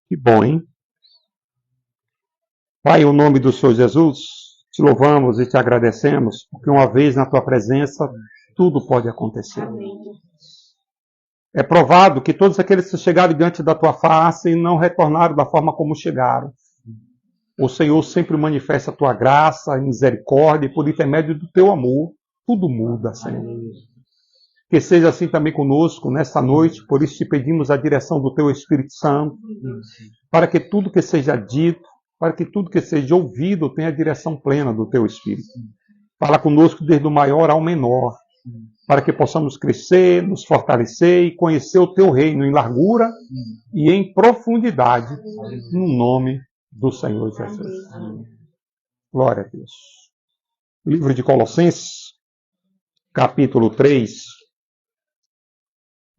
Que bom, hein? Pai, em nome do Senhor Jesus, te louvamos e te agradecemos, porque uma vez na tua presença, tudo pode acontecer. Amém. É provado que todos aqueles que chegaram diante da tua face não retornaram da forma como chegaram. O Senhor sempre manifesta a tua graça e misericórdia, e por intermédio do teu amor, tudo muda, Senhor. Que seja assim também conosco nesta noite, por isso te pedimos a direção do teu Espírito Santo, para que tudo que seja dito, para que tudo que seja ouvido tenha a direção plena do teu Espírito. Fala conosco desde o maior ao menor, para que possamos crescer, nos fortalecer e conhecer o teu reino em largura e em profundidade, no nome do Senhor Jesus. Glória a Deus. Livro de Colossenses, capítulo 3,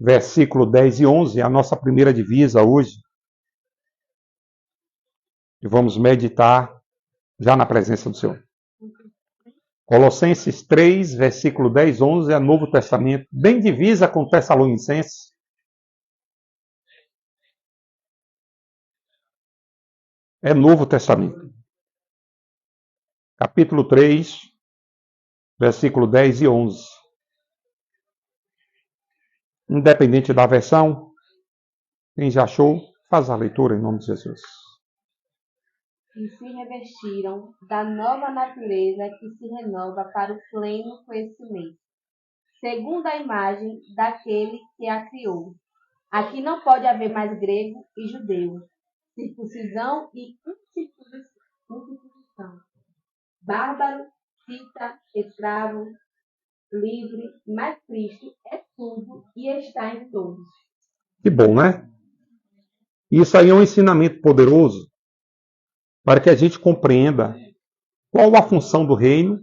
versículo 10 e 11, é a nossa primeira divisa hoje. E vamos meditar já na presença do Senhor. Colossenses 3, versículo 10 e 11, é Novo Testamento, bem divisa com Tessalonicenses. É Novo Testamento. Capítulo 3, versículo 10 e 11. Independente da versão, quem já achou, faz a leitura em nome de Jesus. E se revestiram da nova natureza que se renova para o pleno conhecimento, segundo a imagem daquele que a criou. Aqui não pode haver mais grego e judeu, circuncisão e incircuncisão, bárbaro, cita, escravo, livre, mas Cristo é tudo e está em todos. Que bom, né? Isso aí é um ensinamento poderoso para que a gente compreenda qual a função do reino,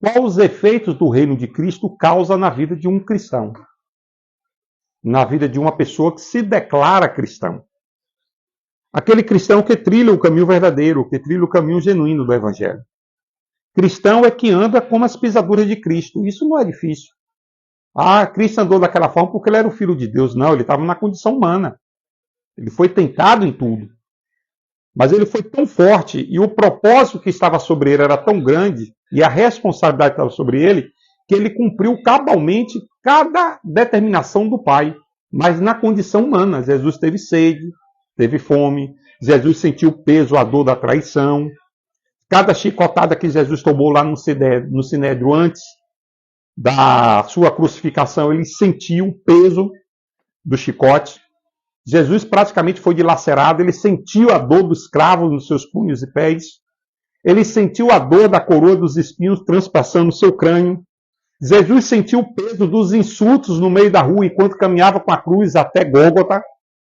quais os efeitos do reino de Cristo causa na vida de um cristão, na vida de uma pessoa que se declara cristão. Aquele cristão que trilha o caminho verdadeiro, que trilha o caminho genuíno do Evangelho. Cristão é que anda como as pisaduras de Cristo. Isso não é difícil. Cristo andou daquela forma porque ele era o Filho de Deus. Não, ele estava na condição humana. Ele foi tentado em tudo. Mas ele foi tão forte e o propósito que estava sobre ele era tão grande e a responsabilidade que estava sobre ele que ele cumpriu cabalmente cada determinação do Pai. Mas na condição humana. Jesus teve sede, teve fome. Jesus sentiu o peso, a dor da traição. Cada chicotada que Jesus tomou lá no Sinédrio antes da sua crucificação, ele sentiu o peso do chicote. Jesus praticamente foi dilacerado, ele sentiu a dor do escravo nos seus punhos e pés. Ele sentiu a dor da coroa dos espinhos transpassando o seu crânio. Jesus sentiu o peso dos insultos no meio da rua enquanto caminhava com a cruz até Gólgota,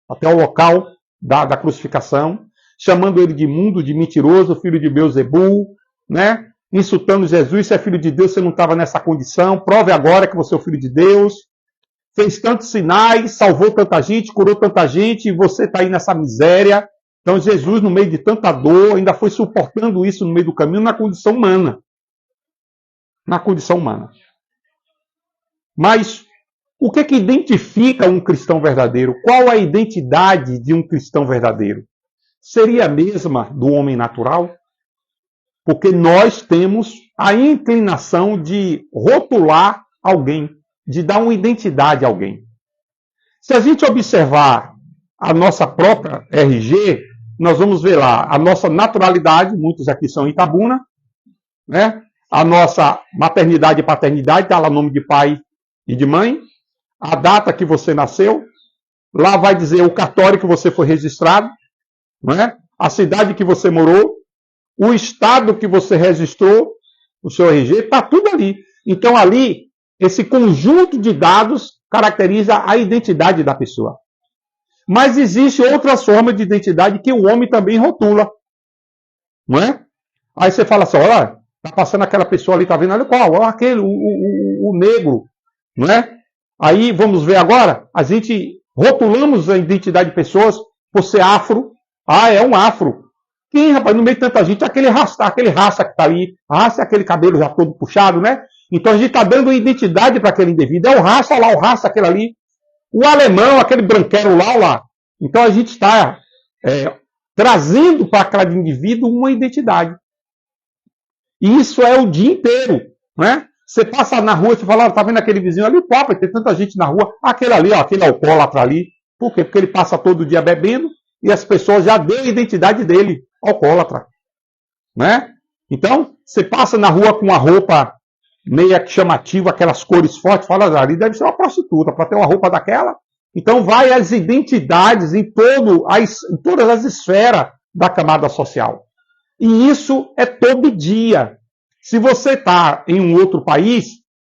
até o local da crucificação, chamando ele de imundo, de mentiroso, filho de Beelzebul, né? Insultando Jesus, se é filho de Deus, você não estava nessa condição, prove agora que você é o filho de Deus. Fez tantos sinais, salvou tanta gente, curou tanta gente, e você está aí nessa miséria. Então Jesus, no meio de tanta dor, ainda foi suportando isso no meio do caminho na condição humana. Na condição humana. Mas o que que identifica um cristão verdadeiro? Qual a identidade de um cristão verdadeiro? Seria a mesma do homem natural? Porque nós temos a inclinação de rotular alguém, de dar uma identidade a alguém. Se a gente observar a nossa própria RG, nós vamos ver lá a nossa naturalidade, muitos aqui são Itabuna, né? A nossa maternidade e paternidade, está lá o nome de pai e de mãe, a data que você nasceu, lá vai dizer o cartório que você foi registrado, não é? A cidade que você morou, o estado que você registrou, o seu RG, está tudo ali. Então ali, esse conjunto de dados caracteriza a identidade da pessoa. Mas existe outras formas de identidade que o homem também rotula. Não é? Aí você fala assim, olha, está passando aquela pessoa ali, está vendo? Olha qual? Olha aquele, o negro. Não é? Aí vamos ver agora, a gente rotulamos a identidade de pessoas por ser afro. É um afro. Quem, rapaz, no meio de tanta gente, aquele raça que está ali, raça é aquele cabelo já todo puxado, né? Então a gente está dando identidade para aquele indivíduo. É o raça lá, o raça aquele ali. O alemão, aquele branquelo lá. Então a gente está trazendo para cada indivíduo uma identidade. E isso é o dia inteiro, né? Você passa na rua, você fala, tá vendo aquele vizinho ali? Pô, tem tanta gente na rua. Aquele ali, ó, aquele alcoólatra ali. Por quê? Porque ele passa todo dia bebendo e as pessoas já dão a identidade dele, alcoólatra, né? Então, você passa na rua com uma roupa meia chamativa, aquelas cores fortes, fala, ali deve ser uma prostituta, para ter uma roupa daquela. Então, vai as identidades em todas as esferas da camada social. E isso é todo dia. Se você está em um outro país,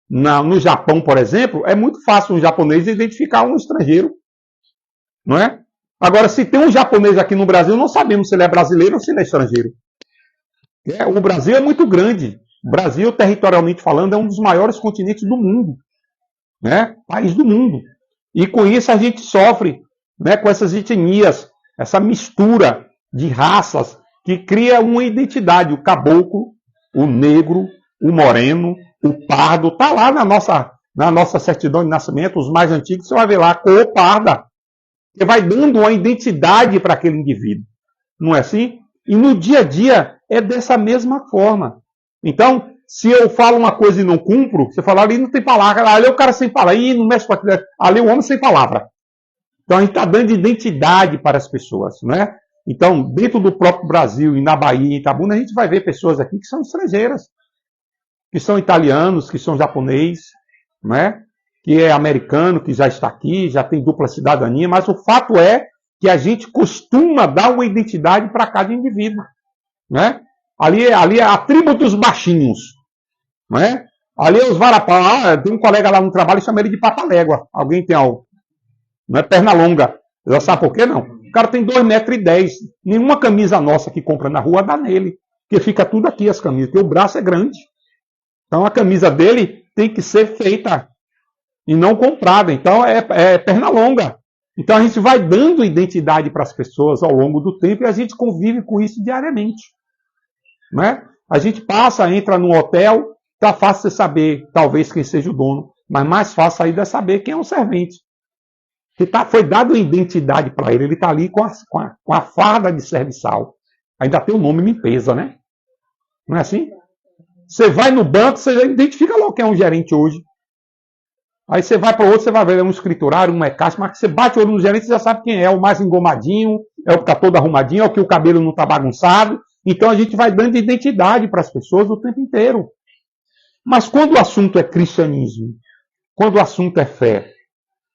no Japão, por exemplo, é muito fácil um japonês identificar um estrangeiro. Não é? Agora, se tem um japonês aqui no Brasil, não sabemos se ele é brasileiro ou se ele é estrangeiro. O Brasil é muito grande. O Brasil, territorialmente falando, é um dos maiores continentes do mundo. Né? País do mundo. E com isso a gente sofre, né, com essas etnias, essa mistura de raças que cria uma identidade. O caboclo, o negro, o moreno, o pardo, está lá na nossa certidão de nascimento, os mais antigos, você vai ver lá, cor parda. Que vai dando uma identidade para aquele indivíduo. Não é assim? E no dia a dia é dessa mesma forma. Então, se eu falo uma coisa e não cumpro, você fala, ali não tem palavra, ali é o cara sem palavra, aí não mexe com aquilo, ali é o homem sem palavra. Então a gente está dando identidade para as pessoas, não é? Então, dentro do próprio Brasil, e na Bahia, em Itabuna, a gente vai ver pessoas aqui que são estrangeiras, que são italianos, que são japoneses, não é? Que é americano, que já está aqui, já tem dupla cidadania, mas o fato é que a gente costuma dar uma identidade para cada indivíduo. Né? Ali é a tribo dos baixinhos. Né? Ali é os varapá. Tem um colega lá no trabalho que chama ele de patalégua. Alguém tem algo? Não é perna longa. Já sabe por quê? Não. O cara tem 2,10 m. Nenhuma camisa nossa que compra na rua dá nele. Porque fica tudo aqui as camisas. Porque o braço é grande. Então a camisa dele tem que ser feita e não comprada. Então é perna longa. Então a gente vai dando identidade para as pessoas ao longo do tempo e a gente convive com isso diariamente. Né? A gente passa, entra num hotel, tá fácil você saber, talvez, quem seja o dono, mas mais fácil ainda é saber quem é o servente. Foi dado identidade para ele, ele está ali com a farda de serviçal. Ainda tem o nome limpeza, né? Não é assim? Você vai no banco, você já identifica logo quem é um gerente hoje. Aí você vai para outro, você vai ver um escriturário, um caixa, mas você bate o olho no gerente, você já sabe quem é, o mais engomadinho, é o que está todo arrumadinho, é o que o cabelo não está bagunçado. Então a gente vai dando identidade para as pessoas o tempo inteiro. Mas quando o assunto é cristianismo, quando o assunto é fé,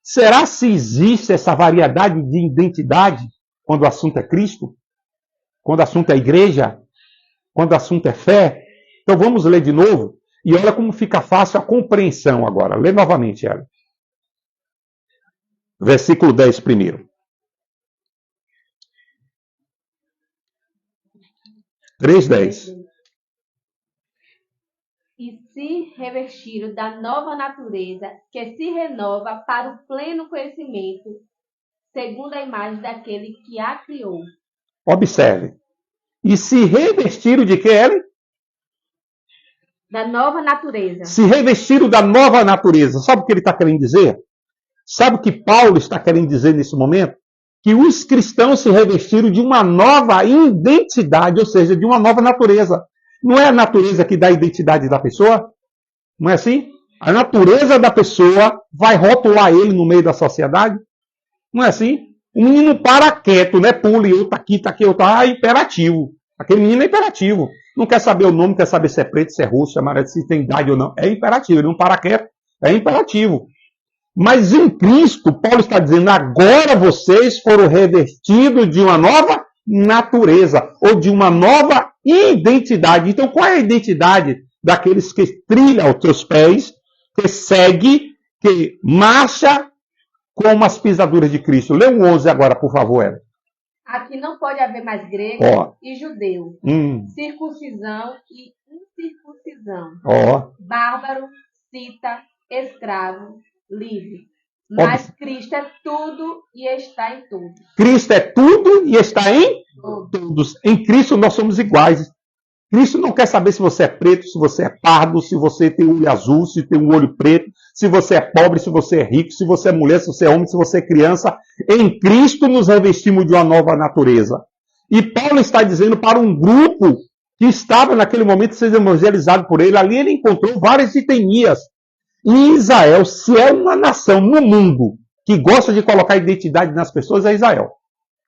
será se existe essa variedade de identidade quando o assunto é Cristo? Quando o assunto é igreja? Quando o assunto é fé? Então vamos ler de novo. E olha como fica fácil a compreensão agora. Lê novamente ela. Versículo 10 primeiro. 3:10. E se revestiram da nova natureza, que se renova para o pleno conhecimento, segundo a imagem daquele que a criou. Observe. E se revestiram de que, Ellen? Da nova natureza. Se revestiram da nova natureza. Sabe o que ele está querendo dizer? Sabe o que Paulo está querendo dizer nesse momento? Que os cristãos se revestiram de uma nova identidade, ou seja, de uma nova natureza. Não é a natureza que dá a identidade da pessoa? Não é assim? A natureza da pessoa vai rotular ele no meio da sociedade? Não é assim? O menino para quieto, né? Pula, eu tá aqui, é imperativo. Aquele menino é imperativo. Não quer saber o nome, não quer saber se é preto, se é roxo, se é amarelo, se tem idade ou não. É imperativo, ele não para quieto. É imperativo. Mas em Cristo, Paulo está dizendo, agora vocês foram revestidos de uma nova natureza, ou de uma nova identidade. Então, qual é a identidade daqueles que trilham os teus pés, que segue, que marcha como as pisaduras de Cristo? Lê o 11 agora, por favor, Ela. Aqui não pode haver mais grego e judeu, circuncisão e incircuncisão, bárbaro, cita, escravo, livre. Mas Cristo é tudo e está em tudo. Cristo é tudo e está em todos. Em Cristo nós somos iguais. Cristo não quer saber se você é preto, se você é pardo, se você tem olho azul, se tem um olho preto, se você é pobre, se você é rico, se você é mulher, se você é homem, se você é criança. Em Cristo nos revestimos de uma nova natureza. E Paulo está dizendo para um grupo que estava naquele momento sendo evangelizado por ele. Ali ele encontrou várias etnias. E Israel, se é uma nação no mundo que gosta de colocar identidade nas pessoas, é Israel.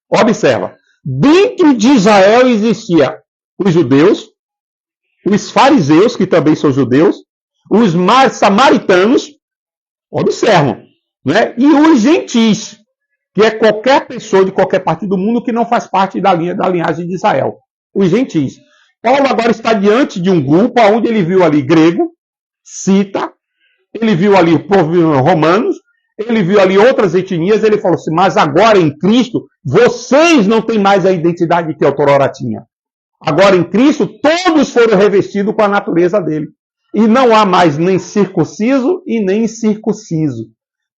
Observa. Dentro de Israel existia os judeus, os fariseus, que também são judeus, os samaritanos, observam, né? E os gentis, que é qualquer pessoa de qualquer parte do mundo que não faz parte da linhagem de Israel. Os gentis. Paulo agora está diante de um grupo onde ele viu ali grego, cita, ele viu ali romanos, ele viu ali outras etnias, ele falou assim, mas agora em Cristo, vocês não têm mais a identidade que outrora tinha. Agora em Cristo, todos foram revestidos com a natureza dele. E não há mais nem circunciso e nem incircunciso.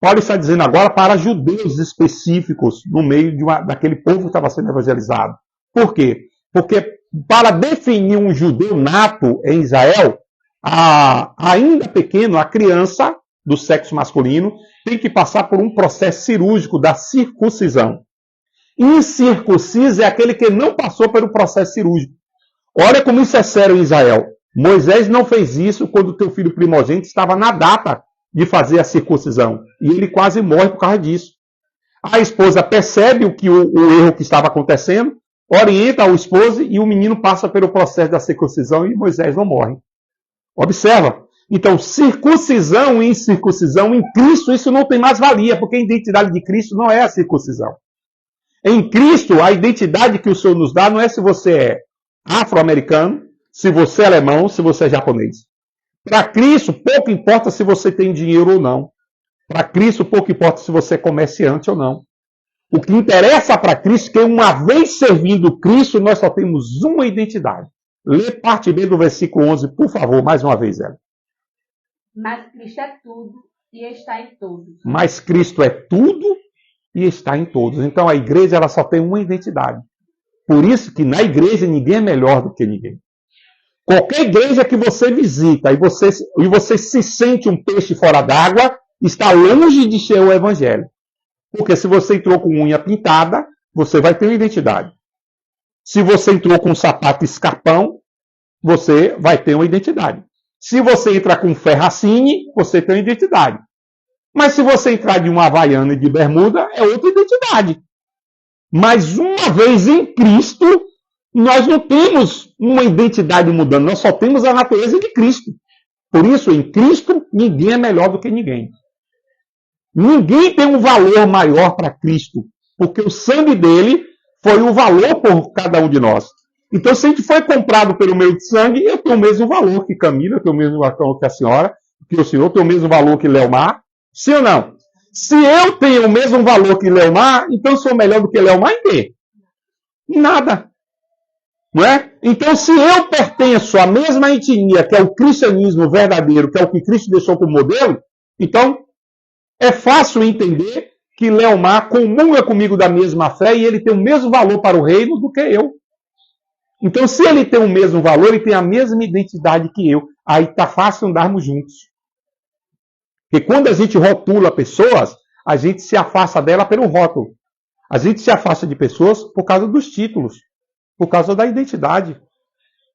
Paulo está dizendo agora para judeus específicos no meio daquele povo que estava sendo evangelizado. Por quê? Porque para definir um judeu nato em Israel, ainda pequeno, a criança do sexo masculino tem que passar por um processo cirúrgico da circuncisão. Incircunciso é aquele que não passou pelo processo cirúrgico. Olha como isso é sério em Israel. Moisés não fez isso quando o teu filho primogênito estava na data de fazer a circuncisão. E ele quase morre por causa disso. A esposa percebe o erro que estava acontecendo, orienta o esposo e o menino passa pelo processo da circuncisão e Moisés não morre. Observa. Então, circuncisão e incircuncisão em Cristo, isso não tem mais valia, porque a identidade de Cristo não é a circuncisão. Em Cristo, a identidade que o Senhor nos dá não é se você é afro-americano, se você é alemão, se você é japonês. Para Cristo, pouco importa se você tem dinheiro ou não. Para Cristo, pouco importa se você é comerciante ou não. O que interessa para Cristo é que uma vez servindo Cristo, nós só temos uma identidade. Lê parte B do versículo 11, por favor, mais uma vez, Ela. Mas Cristo é tudo e está em todos. Mas Cristo é tudo e está em todos. Então a igreja ela só tem uma identidade. Por isso que na igreja ninguém é melhor do que ninguém. Qualquer igreja que você visita e você se sente um peixe fora d'água, está longe de ser o evangelho. Porque se você entrou com unha pintada, você vai ter uma identidade. Se você entrou com um sapato escarpão, você vai ter uma identidade. Se você entrar com ferracine, você tem uma identidade. Mas se você entrar de uma havaiana e de bermuda, é outra identidade. Mas uma vez em Cristo, nós não temos uma identidade mudando, nós só temos a natureza de Cristo. Por isso, em Cristo, ninguém é melhor do que ninguém. Ninguém tem um valor maior para Cristo, porque o sangue dele foi o valor por cada um de nós. Então, se a gente foi comprado pelo meu sangue, eu tenho o mesmo valor que Camila, eu tenho o mesmo valor que a senhora, que o senhor tem o mesmo valor que Leomar. Sim ou não? Se eu tenho o mesmo valor que Leomar, então eu sou melhor do que Leomar em quê? Em nada. Não é? Então, se eu pertenço à mesma etnia, que é o cristianismo verdadeiro, que é o que Cristo deixou como modelo, então é fácil entender que Leomar comunga comigo da mesma fé e ele tem o mesmo valor para o reino do que eu. Então, se ele tem o mesmo valor, ele tem a mesma identidade que eu, aí está fácil andarmos juntos. Porque quando a gente rotula pessoas, a gente se afasta dela pelo rótulo. A gente se afasta de pessoas por causa dos títulos, por causa da identidade.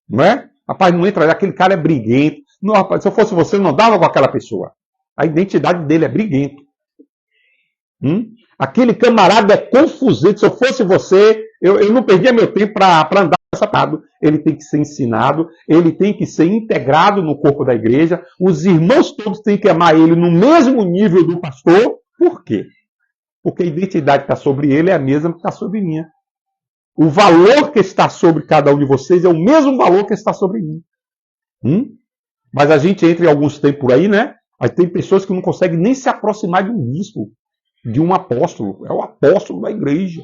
Não é? Rapaz, não entra, aquele cara é briguento. Não, rapaz, se eu fosse você, eu não andava com aquela pessoa. A identidade dele é briguento. Aquele camarada é confusente. Se eu fosse você, eu não perdia meu tempo para andar sapado. Ele tem que ser ensinado, ele tem que ser integrado no corpo da igreja. Os irmãos todos têm que amar ele no mesmo nível do pastor. Por quê? Porque a identidade que está sobre ele é a mesma que está sobre mim. O valor que está sobre cada um de vocês é o mesmo valor que está sobre mim. Mas a gente entra em alguns tempos por aí, né? Aí tem pessoas que não conseguem nem se aproximar de um bispo, de um apóstolo. É o apóstolo da igreja.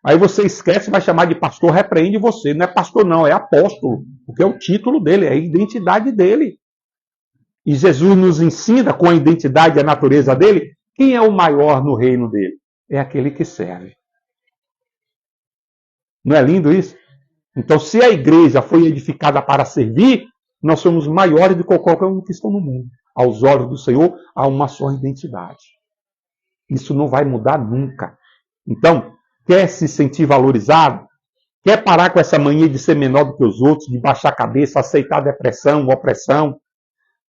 Aí você esquece e vai chamar de pastor, repreende você. Não é pastor não, é apóstolo. Porque é o título dele, é a identidade dele. E Jesus nos ensina com a identidade e a natureza dele, quem é o maior no reino dele? É aquele que serve. Não é lindo isso? Então, se a igreja foi edificada para servir, nós somos maiores do que qualquer um que estão no mundo. Aos olhos do Senhor, há uma só identidade. Isso não vai mudar nunca. Então, quer se sentir valorizado? Quer parar com essa mania de ser menor do que os outros, de baixar a cabeça, aceitar a depressão, opressão,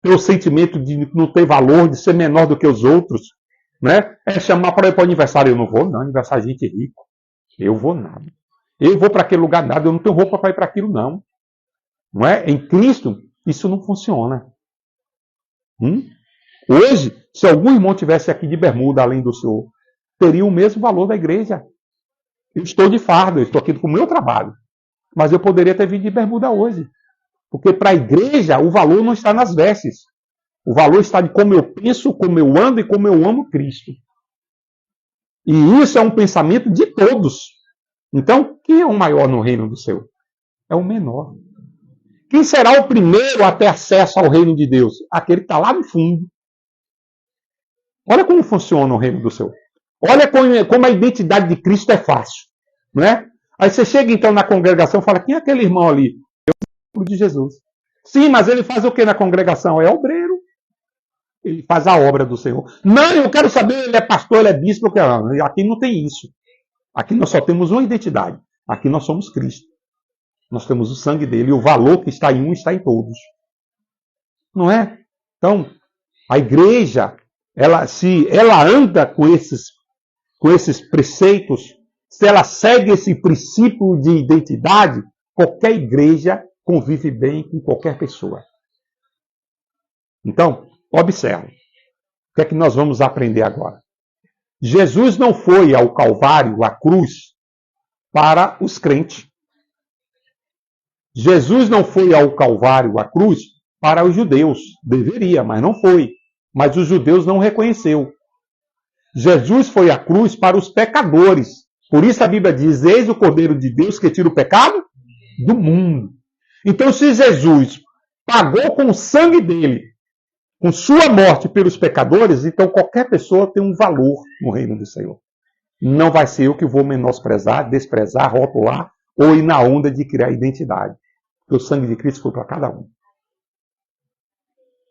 ter o sentimento de não ter valor, de ser menor do que os outros, né? É chamar para ir para o aniversário. Eu não vou, não. Aniversário de gente rico. Eu vou nada. Eu vou para aquele lugar nada. Eu não tenho roupa para ir para aquilo, não. Não é? Em Cristo, isso não funciona. Hoje, se algum irmão tivesse aqui de bermuda, além do senhor, teria o mesmo valor da igreja. Eu estou de fardo, eu estou aqui com o meu trabalho. Mas eu poderia ter vindo de bermuda hoje. Porque para a igreja, o valor não está nas vestes. O valor está de como eu penso, como eu ando e como eu amo Cristo. E isso é um pensamento de todos. Então, quem é o maior no reino do céu? É o menor. Quem será o primeiro a ter acesso ao reino de Deus? Aquele que está lá no fundo. Olha como funciona o reino do céu. Olha como a identidade de Cristo é fácil. Não é? Aí você chega então na congregação e fala, quem é aquele irmão ali? É o discípulo de Jesus. Sim, mas ele faz o que na congregação? É obreiro. Ele faz a obra do Senhor. Não, eu quero saber, ele é pastor, ele é bispo. Aqui não tem isso. Aqui nós só temos uma identidade. Aqui nós somos Cristo. Nós temos o sangue dele e o valor que está em um está em todos. Não é? Então, a igreja, se ela anda com esses preceitos, se ela segue esse princípio de identidade, qualquer igreja convive bem com qualquer pessoa. Então, observe. O que é que nós vamos aprender agora? Jesus não foi ao Calvário, à cruz, para os crentes. Jesus não foi ao Calvário, à cruz, para os judeus. Deveria, mas não foi. Mas os judeus não reconheceu. Jesus foi à cruz para os pecadores. Por isso a Bíblia diz, eis o Cordeiro de Deus que tira o pecado do mundo. Então, se Jesus pagou com o sangue dele, com sua morte pelos pecadores, então qualquer pessoa tem um valor no reino do Senhor. Não vai ser eu que vou menosprezar, desprezar, rotular ou ir na onda de criar identidade. Porque o sangue de Cristo foi para cada um.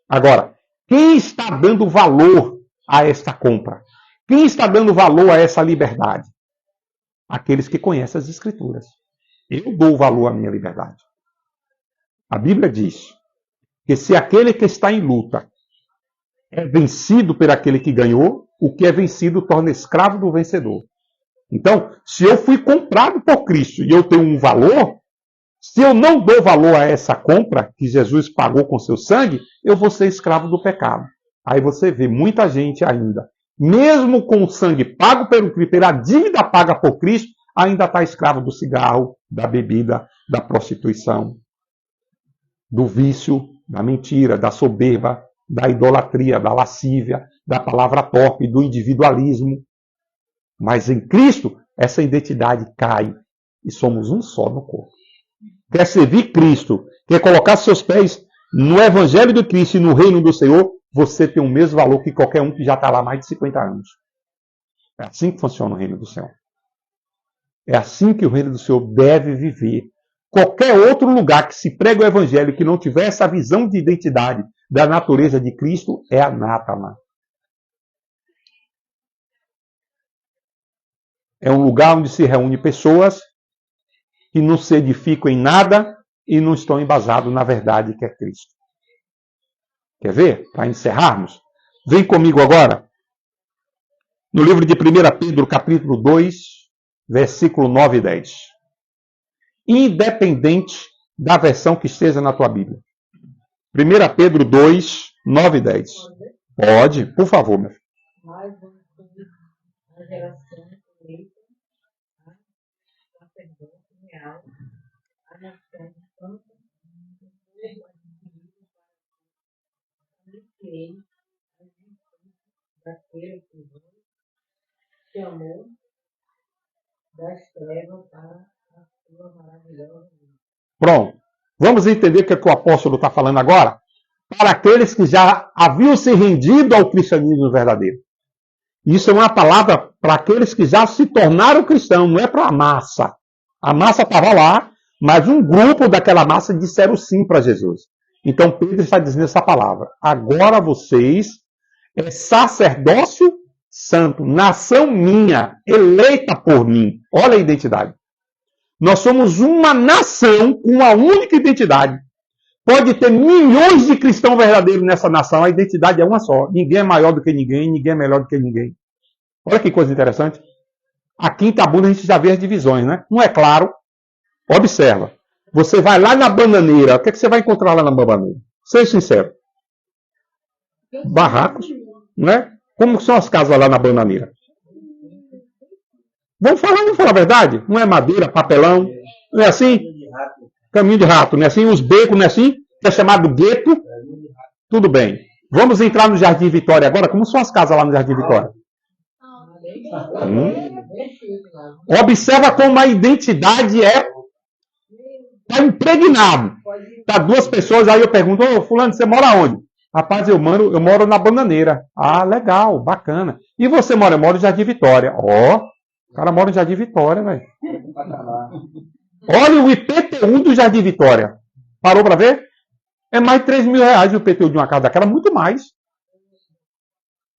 Agora, quem está dando valor a esta compra? Quem está dando valor a essa liberdade? Aqueles que conhecem as Escrituras. Eu dou valor à minha liberdade. A Bíblia diz que se aquele que está em luta é vencido por aquele que ganhou, o que é vencido torna escravo do vencedor. Então, se eu fui comprado por Cristo e eu tenho um valor, se eu não dou valor a essa compra que Jesus pagou com seu sangue, eu vou ser escravo do pecado. Aí você vê muita gente ainda, mesmo com o sangue pago pelo Cristo, pela dívida paga por Cristo, ainda está escravo do cigarro, da bebida, da prostituição, do vício, da mentira, da soberba, da idolatria, da lascívia, da palavra torpe, do individualismo. Mas em Cristo, essa identidade cai e somos um só no corpo. Quer servir Cristo, quer colocar seus pés no Evangelho de Cristo e no reino do Senhor, você tem o mesmo valor que qualquer um que já está lá há mais de 50 anos. É assim que funciona o reino do Senhor. É assim que o reino do Senhor deve viver. Qualquer outro lugar que se prega o Evangelho que não tiver essa visão de identidade da natureza de Cristo é anátema. É um lugar onde se reúne pessoas que não se edificam em nada e não estão embasados na verdade que é Cristo. Quer ver? Para encerrarmos. Vem comigo agora. No livro de 1 Pedro, capítulo 2, versículo 9 e 10. Independente da versão que esteja na tua Bíblia. 1 Pedro 2, 9 e 10. Pode, por favor, meu filho. Mas a geração eleita, a sacerdote real, a nação santa, iniciei a justiça daquele que chamou das trevas para a sua maravilhosa luz. Pronto. Vamos entender o que o apóstolo está falando agora? Para aqueles que já haviam se rendido ao cristianismo verdadeiro. Isso é uma palavra para aqueles que já se tornaram cristãos, não é para a massa. A massa estava lá, Mas um grupo daquela massa disseram sim para Jesus. Então Pedro está dizendo essa palavra. Agora vocês é sacerdócio santo, nação minha, eleita por mim. Olha a identidade. Nós somos uma nação com uma única identidade. Pode ter milhões de cristãos verdadeiros nessa nação, a identidade é uma só. Ninguém é maior do que ninguém, ninguém é melhor do que ninguém. Olha que coisa interessante. Aqui em Itabuna a gente já vê as divisões, né? Não é claro? Observa. Você vai lá na bananeira, o que, é que você vai encontrar lá na bananeira? Seja sincero. Barracos, né? Como são as casas lá na bananeira? Vamos falar a verdade? Não é madeira, papelão, não é assim? Caminho de rato, não é assim? Os becos, não é assim? Que é chamado gueto. Tudo bem. Vamos entrar no Jardim Vitória agora. Como são as casas lá no Jardim Vitória? Observa como a identidade está impregnado. Tá duas pessoas, aí eu pergunto, ô fulano, você mora onde? Rapaz, eu moro na bananeira. Ah, legal, bacana. E você mora? Eu moro no Jardim Vitória. Ó, o cara mora no Jardim Vitória, velho. Olha o IPTU do Jardim Vitória. Parou para ver? É mais de R$3.000 o IPTU de uma casa daquela, muito mais.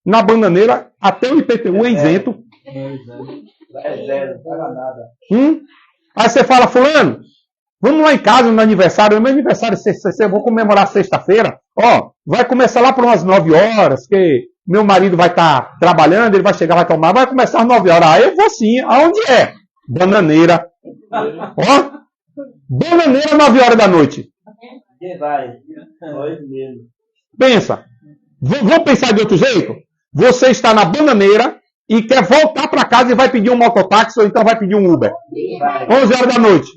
Na bananeira, até o IPTU é isento. Aí você fala, fulano, vamos lá em casa no aniversário. No meu aniversário, eu vou comemorar sexta-feira. Ó, vai começar lá por umas 9 horas, que meu marido vai estar trabalhando, ele vai chegar, vai tomar, vai começar às 9 horas. Aí eu vou sim. Aonde é? Bananeira. Ó, bananeira 9 horas da noite. Quem vai? Nós mesmo. Pensa. Vamos pensar de outro jeito? Você está na bananeira e quer voltar para casa e vai pedir um mototáxi ou então vai pedir um Uber. 11 horas da noite.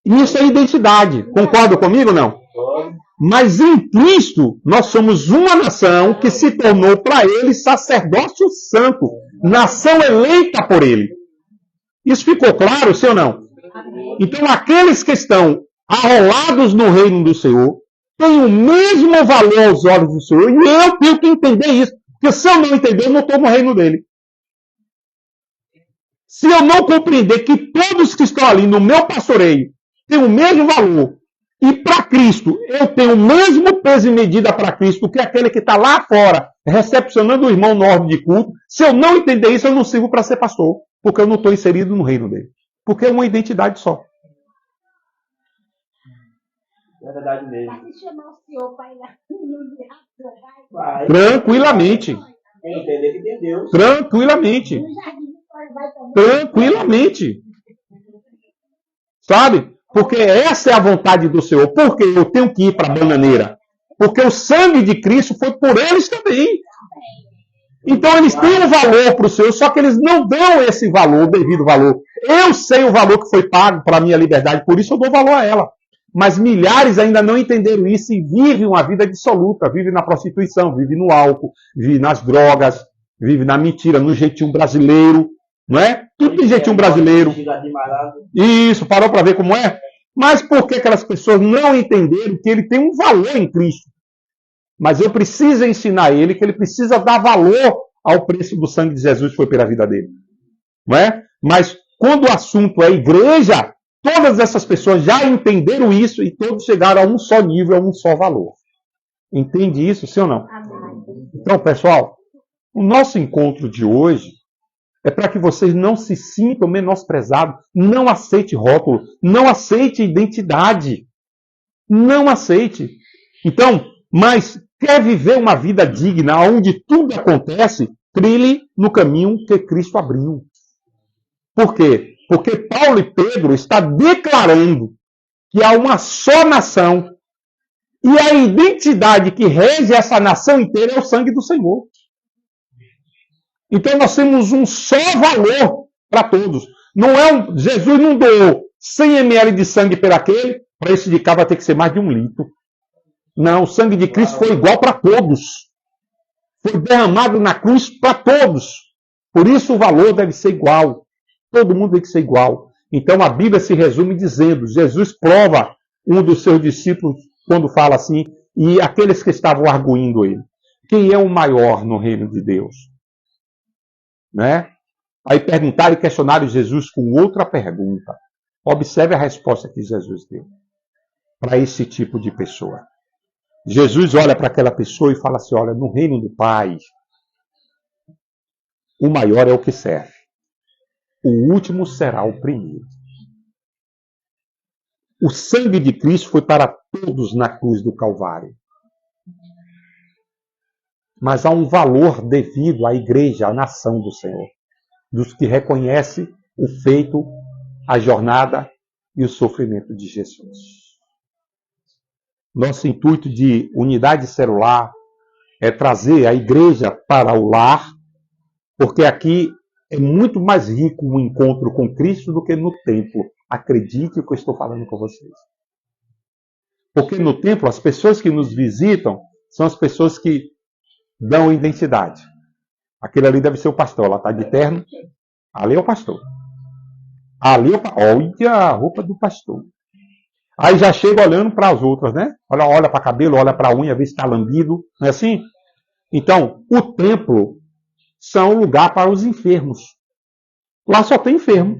Isso é identidade. Concorda comigo ou não? Mas em Cristo, nós somos uma nação que se tornou para ele sacerdócio santo. Nação eleita por ele. Isso ficou claro, sim ou não? Então, aqueles que estão arrolados no reino do Senhor têm o mesmo valor aos olhos do Senhor. E eu tenho que entender isso. Porque se eu não entender, eu não estou no reino dele. Se eu não compreender que todos que estão ali no meu pastoreio têm o mesmo valor, e para Cristo eu tenho o mesmo peso e medida para Cristo que aquele que está lá fora, recepcionando o irmão no ordem de culto, se eu não entender isso, eu não sirvo para ser pastor. Porque eu não estou inserido no reino dele. Porque é uma identidade só. É verdade mesmo. Tranquilamente. Quem entender que tem Deus. Tranquilamente. Tranquilamente. Sabe? Porque essa é a vontade do Senhor. Por que eu tenho que ir para a bananeira? Porque o sangue de Cristo foi por eles também. Então eles têm um valor para o Senhor, só que eles não dão esse valor, o devido valor. Eu sei o valor que foi pago para a minha liberdade, por isso eu dou valor a ela. Mas milhares ainda não entenderam isso e vivem uma vida dissoluta, vivem na prostituição, vivem no álcool, vivem nas drogas, vivem na mentira, no jeitinho brasileiro, não é? Tudo tem jeitinho brasileiro. Isso, parou para ver como é? Mas por que aquelas pessoas não entenderam que ele tem um valor em Cristo? Mas eu preciso ensinar ele que ele precisa dar valor ao preço do sangue de Jesus que foi pela vida dele. Não é? Mas quando o assunto é igreja, todas essas pessoas já entenderam isso e todos chegaram a um só nível, a um só valor. Entende isso, sim ou não? Então, pessoal, o nosso encontro de hoje é para que vocês não se sintam menosprezados, não aceite rótulo, não aceite identidade. Não aceite. Então, mas quer viver uma vida digna, onde tudo acontece, trilhe no caminho que Cristo abriu. Por quê? Porque Paulo e Pedro estão declarando que há uma só nação e a identidade que rege essa nação inteira é o sangue do Senhor. Então nós temos um só valor para todos. Jesus não doou 100 ml de sangue por aquele, para esse de cá vai ter que ser mais de 1 litro. Não, o sangue de Cristo foi igual para todos. Foi derramado na cruz para todos. Por isso o valor deve ser igual. Todo mundo tem que ser igual. Então a Bíblia se resume dizendo, Jesus prova um dos seus discípulos quando fala assim, e aqueles que estavam arguindo ele. Quem é o maior no reino de Deus? Né? Aí perguntaram e questionaram Jesus com outra pergunta. Observe a resposta que Jesus deu para esse tipo de pessoa. Jesus olha para aquela pessoa e fala assim, olha, no reino do Pai, o maior é o que serve. O último será o primeiro. O sangue de Cristo foi para todos na cruz do Calvário. Mas há um valor devido à igreja, à nação do Senhor, dos que reconhecem o feito, a jornada e o sofrimento de Jesus. Nosso intuito de unidade celular é trazer a igreja para o lar, porque aqui é muito mais rico o encontro com Cristo do que no templo. Acredite o que eu estou falando com vocês. Porque no templo, as pessoas que nos visitam são as pessoas que dão identidade. Aquele ali deve ser o pastor. Ela está de terno. Ali é o pastor. Ali é o... Olha a roupa do pastor. Aí já chega olhando para as outras, né? Olha para cabelo, olha para a unha, vê se está lambido. Não é assim? Então, o templo são um lugar para os enfermos. Lá só tem enfermo.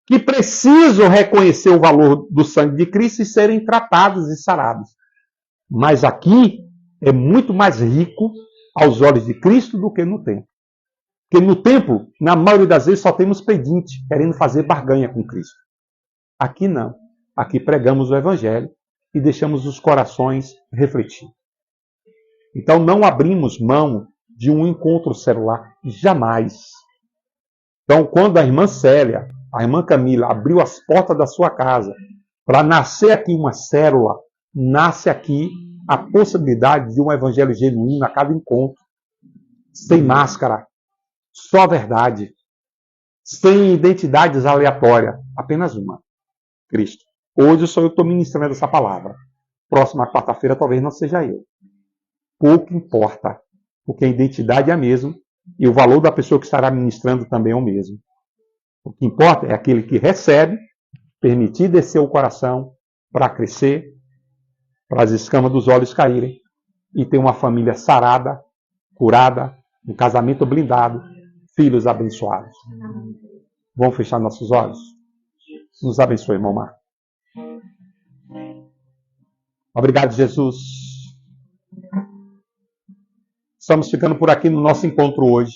Que precisam reconhecer o valor do sangue de Cristo e serem tratados e sarados. Mas aqui é muito mais rico aos olhos de Cristo do que no templo. Porque no templo, na maioria das vezes, só temos pedinte, querendo fazer barganha com Cristo. Aqui não. Aqui pregamos o Evangelho e deixamos os corações refletir. Então não abrimos mão de um encontro celular, jamais. Então quando a irmã Célia, a irmã Camila abriu as portas da sua casa para nascer aqui uma célula, nasce aqui a possibilidade de um evangelho genuíno a cada encontro, sem máscara, só verdade, sem identidades aleatórias, apenas uma, Cristo. Hoje sou eu que estou ministrando essa palavra. Próxima quarta-feira talvez não seja eu. Pouco importa, porque a identidade é a mesma e o valor da pessoa que estará ministrando também é o mesmo. O que importa é aquele que recebe, permitir descer o coração para crescer, para as escamas dos olhos caírem e ter uma família sarada, curada, um casamento blindado, filhos abençoados. Vamos fechar nossos olhos? Nos abençoe, irmão Marco. Obrigado, Jesus. Estamos ficando por aqui no nosso encontro hoje.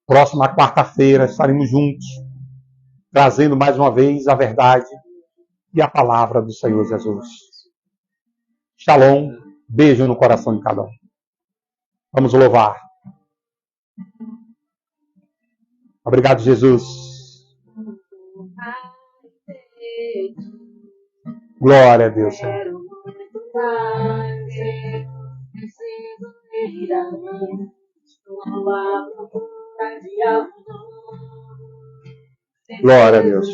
Próxima quarta-feira estaremos juntos, trazendo mais uma vez a verdade e a palavra do Senhor Jesus. Shalom, beijo no coração de cada um. Vamos louvar. Obrigado, Jesus. Glória a Deus, Senhor. Glória a Deus.